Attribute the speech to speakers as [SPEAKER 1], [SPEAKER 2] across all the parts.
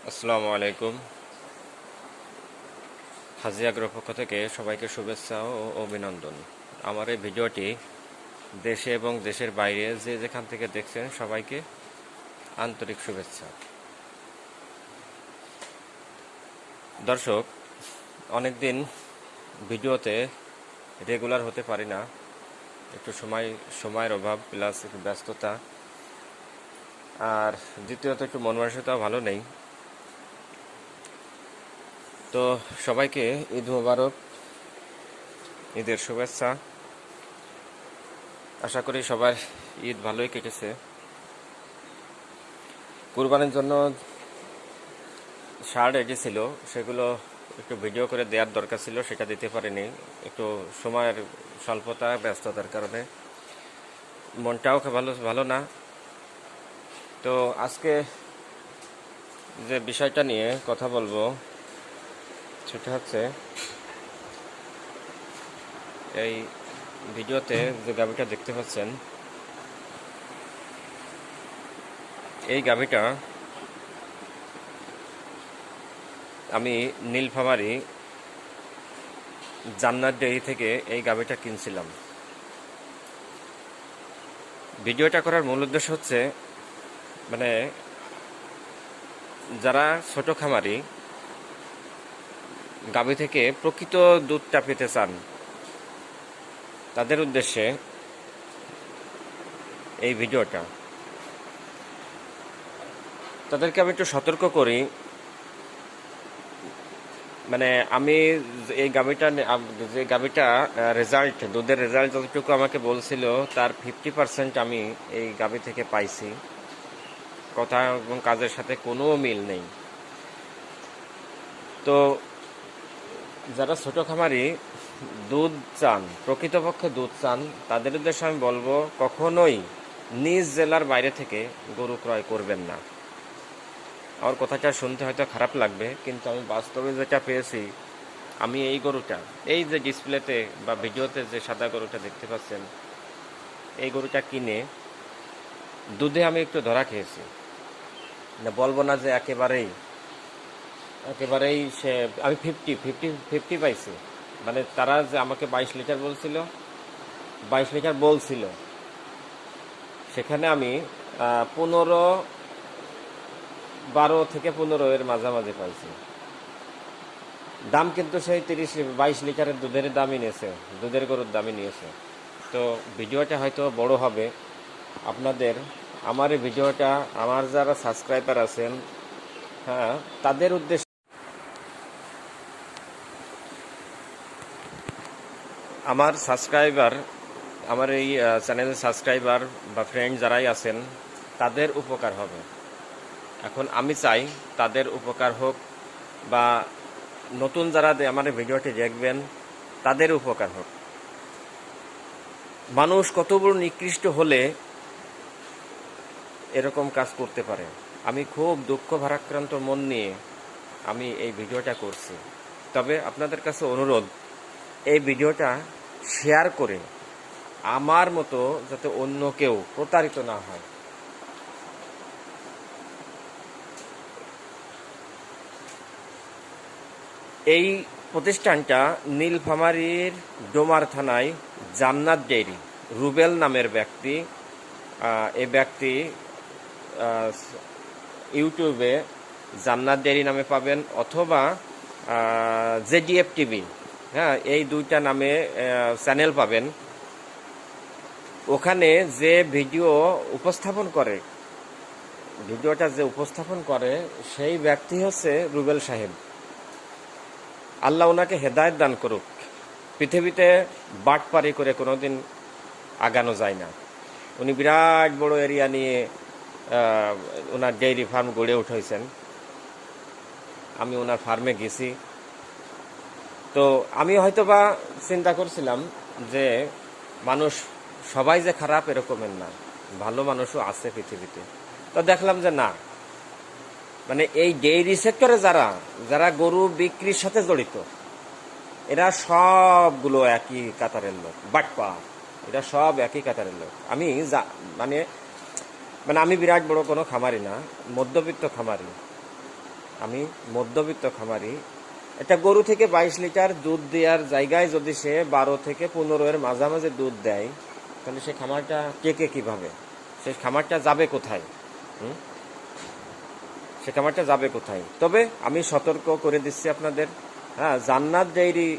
[SPEAKER 1] আসসালামু আলাইকুম। হাজি আগ্রোর পক্ষ থেকে সবাইকে শুভেচ্ছা ও অভিনন্দন। আমার এই ভিডিওটি দেশে এবং দেশের বাইরে যে যেখান থেকে দেখছেন সবাইকে আন্তরিক শুভেচ্ছা। দর্শক, অনেকদিন ভিডিওতে রেগুলার হতে পারি না, একটু সময়ের অভাব প্লাস একটু ব্যস্ততা, আর দ্বিতীয়ত একটু মন মানসিকতাও ভালো নেই। তো সবাইকে ঈদ মোবারক, ঈদের শুভেচ্ছা। আশা করি সবার ঈদ ভালোই কেটেছে। কুরবানির জন্য শার্ট এসেছিল, সেগুলো একটু ভিডিও করে দেওয়ার দরকার ছিল, সেটা দিতে পারিনি। একটু সময়ের স্বল্পতা, ব্যস্ততার কারণে মনটাও ভালো ভালো না। তো আজকে যে বিষয়টা নিয়ে কথা বলবো সেটা হচ্ছে, এই ভিডিওতে যে গাভীটা দেখতে পাচ্ছেন, এই গাভীটা আমি নীলফামারী জান্নাত ডেইরি থেকে এই গাভীটা কিনছিলাম। ভিডিওটা করার মূল উদ্দেশ্য হচ্ছে, মানে যারা ছোট খামারি গাভী থেকে প্রকৃত দুধটা পেতে চান, তাদের উদ্দেশ্যে এই ভিডিওটা। তাদেরকে আমি একটু সতর্ক করি, মানে আমি এই যে গাভীটা রেজাল্ট, দুধের রেজাল্ট যতটুকু আমাকে বলছিল তার 50% আমি এই গাভী থেকে পাইছি। কথা এবং কাজের সাথে কোনো মিল নেই। তো যারা ছোট খামারি দুধ চান, প্রকৃতপক্ষে দুধ চান, তাদের উদ্দেশ্যে আমি বলবো, কখনোই নিজ জেলার বাইরে থেকে গরু ক্রয় করবেন না। আমার কথাটা শুনতে হয়তো খারাপ লাগবে, কিন্তু আমি বাস্তবে যেটা পেয়েছি, আমি এই গরুটা, এই যে ডিসপ্লেতে বা ভিডিওতে যে সাদা গরুটা দেখতে পাচ্ছেন, এই গরুটা কিনে দুধে আমি একটু ধরা খেয়েছি। না, বলবো না যে একেবারেই একেবারেই সে, আমি ফিফটি ফিফটি ফিফটি পাইছি। মানে তারা যে আমাকে 22 লিটার বলছিল, 22 লিটার বলছিল, সেখানে আমি 15, 12 থেকে 15 এর মাঝামাঝি পাইছি। দাম কিন্তু সেই 22 লিটারের দুধের দামই নিয়েছে, দুধের গরুর দামই নিয়েছে। তো ভিডিওটা হয়তো বড় হবে আপনাদের। আমার এই ভিডিওটা, আমার যারা সাবস্ক্রাইবার আছেন, হ্যাঁ, তাদের উদ্দেশ্যে, আমার সাবস্ক্রাইবার, আমার এই চ্যানেলের সাবস্ক্রাইবার বা ফ্রেন্ড যারাই আছেন, তাদের উপকার হবে। এখন আমি চাই তাদের উপকার হোক, বা নতুন যারা আমার এই ভিডিওটি দেখবেন তাদের উপকার হোক। মানুষ কত বড় নিকৃষ্ট হলে এরকম কাজ করতে পারে, আমি খুব দুঃখ ভারাক্রান্ত মন নিয়ে আমি এই ভিডিওটা করছি। তবে আপনাদের কাছে অনুরোধ, এই ভিডিওটা শেয়ার করে আমার মতো যাতে অন্য কেউ প্রতারিত না হয়। এই প্রতিষ্ঠানটা নীলফামারীর ডোমার থানায় জান্নাত ডেইরি, রুবেল নামের ব্যক্তি। এই ব্যক্তি ইউটিউবে জান্নাত ডেইরি নামে পাবেন, অথবা জেডিএফ টিভি, হ্যাঁ, এই দুইটা নামে চ্যানেল পাবেন। ওখানে যে ভিডিওটা যে উপস্থাপন করে সেই ব্যক্তি হচ্ছে রুবেল সাহেব। আল্লাহ ওনাকে হেদায়েত দান করুক। পৃথিবীতে বাটপারি করে কোনোদিন আগানো যায় না। উনি বিরাট বড় এরিয়া নিয়ে ওনার ডেইরি ফার্ম গড়ে উঠেছেন। আমি ওনার ফার্মে গেছি। তো আমি হয়তোবা চিন্তা করছিলাম যে মানুষ সবাই যে খারাপ এরকমের না, ভালো মানুষও আছে পৃথিবীতে। তো দেখলাম যে না, মানে এই ডেইরি সেক্টরে যারা যারা গরু বিক্রির সাথে জড়িত, এরা সবগুলো একই কাতারের লোক, বাটপা, এরা সব একই কাতারের লোক। আমি মানে মানে আমি বিরাট বড় কোনো খামারি না, মধ্যবিত্ত খামারি। আমি মধ্যবিত্ত খামারি। একটা গরু থেকে 22 লিটার দুধ দেওয়ার জায়গায় যদি সে 12 থেকে 15 এর মাঝামাঝি দুধ দেয়, তাহলে সে খামারটা টেকে কিভাবে? সে খামারটা যাবে কোথায়? সে খামারটা যাবে কোথায়? তবে আমি সতর্ক করে দিচ্ছি আপনাদের, জান্নাত ডেইরি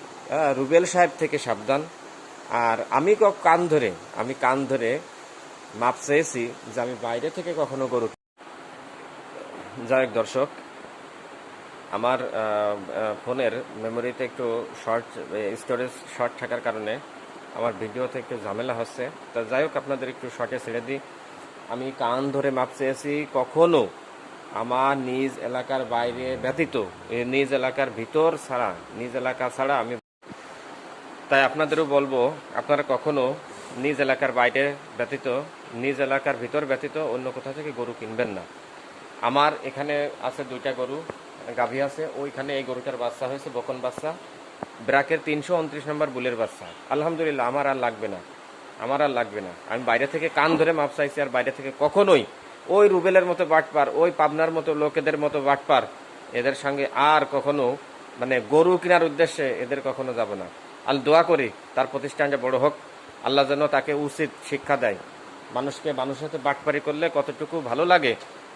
[SPEAKER 1] রুবেল সাহেব থেকে সাবধান। আর আমি কান ধরে মাপ চেয়েছি যে আমি বাইরে থেকে কখনো গরু। যাই হোক দর্শক, আমার ফোনের মেমোরিতে একটু স্টোরেজ শর্ট থাকার কারণে আমার ভিডিওতে একটু ঝামেলা হচ্ছে। তা যাই হোক, আপনাদের একটু শর্টে ছেড়ে দিই। আমি কান ধরে মাপ চেয়েছি, কখনো আমার নিজ এলাকার বাইরে ব্যতীত, নিজ এলাকার ভিতর ছাড়া, নিজ এলাকা ছাড়া আমি। তাই আপনাদেরও বলবো, আপনারা কখনো নিজ এলাকার বাইরে ব্যতীত, নিজ এলাকার ভিতর ব্যতীত অন্য কোথা থেকে গরু কিনবেন না। আমার এখানে আছে 2টা গরু, গাভী আছে। ওইখানে এই গরুটার বাচ্চা হয়েছে, বকন বাচ্চা, ব্রাকের 329 নম্বর বুলের বাচ্চা। আলহামদুলিল্লাহ, আমার আর লাগবে না। আমি বাইরে থেকে কান ধরে মাপ চাইছি, আর বাইরে থেকে কখনোই ওই রুবেলের মতো বাটপার, ওই পাবনার মতো লোকেদের মতো বাটপার, এদের সঙ্গে আর কখনো গরু কেনার উদ্দেশ্যে এদের কখনো যাব না। দোয়া করি তার প্রতিষ্ঠানটা বড় হোক, আল্লাহ যেন তাকে উচিত শিক্ষা দেয়। মানুষের সাথে বাটপারি করলে কতটুকু ভালো লাগে,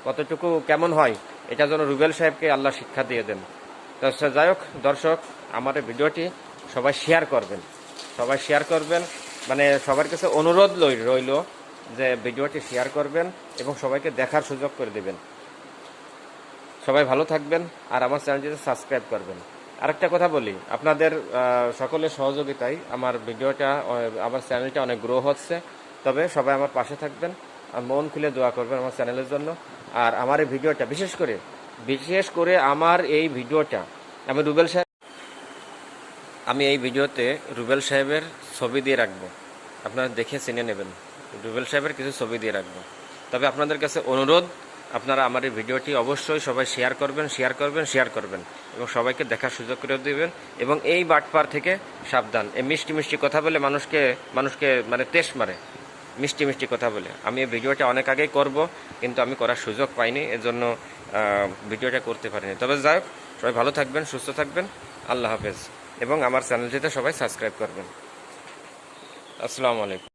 [SPEAKER 1] কতটুকু কেমন হয়, এটা যেন রুবেল সাহেবকে আল্লাহ শিক্ষা দিয়ে দেন। তো যাই হোক দর্শক, আমার এই ভিডিওটি সবাই শেয়ার করবেন, সবার কাছে অনুরোধ রইল যে ভিডিওটি শেয়ার করবেন এবং সবাইকে দেখার সুযোগ করে দেবেন। সবাই ভালো থাকবেন, আর আমার চ্যানেলটিতে সাবস্ক্রাইব করবেন। আরেকটা কথা বলি, আপনাদের সকলের সহযোগিতায় আমার আমার চ্যানেলটা অনেক গ্রো হচ্ছে। তবে সবাই আমার পাশে থাকবেন আর মন খুলে দোয়া করবেন আমার চ্যানেলের জন্য। আর আমার এই ভিডিওটা বিশেষ করে আমার এই ভিডিওটা আমি এই ভিডিওতে রুবেল সাহেবের ছবি দিয়ে রাখবো, আপনারা দেখে চিনে নেবেন। রুবেল সাহেবের কিছু ছবি দিয়ে রাখবো। তবে আপনাদের কাছে অনুরোধ, আপনারা আমার এই ভিডিওটি অবশ্যই সবাই শেয়ার করবেন এবং সবাইকে দেখার সুযোগ করে দেবেন। এবং এই বাটপার থেকে সাবধান। এই মিষ্টি কথা বলে মানুষকে তেজ মারে, মিষ্টি কথা বলে। আমি এই ভিডিওটা অনেক আগেই করব, কিন্তু আমি করার সুযোগ পাইনি, এজন্য ভিডিওটা করতে পারিনি। তবে যাই হোক, সবাই ভালো থাকবেন, সুস্থ থাকবেন। আল্লাহ হাফেজ। এবং আমার চ্যানেলটিতে সবাই সাবস্ক্রাইব করবেন। আসসালামু আলাইকুম।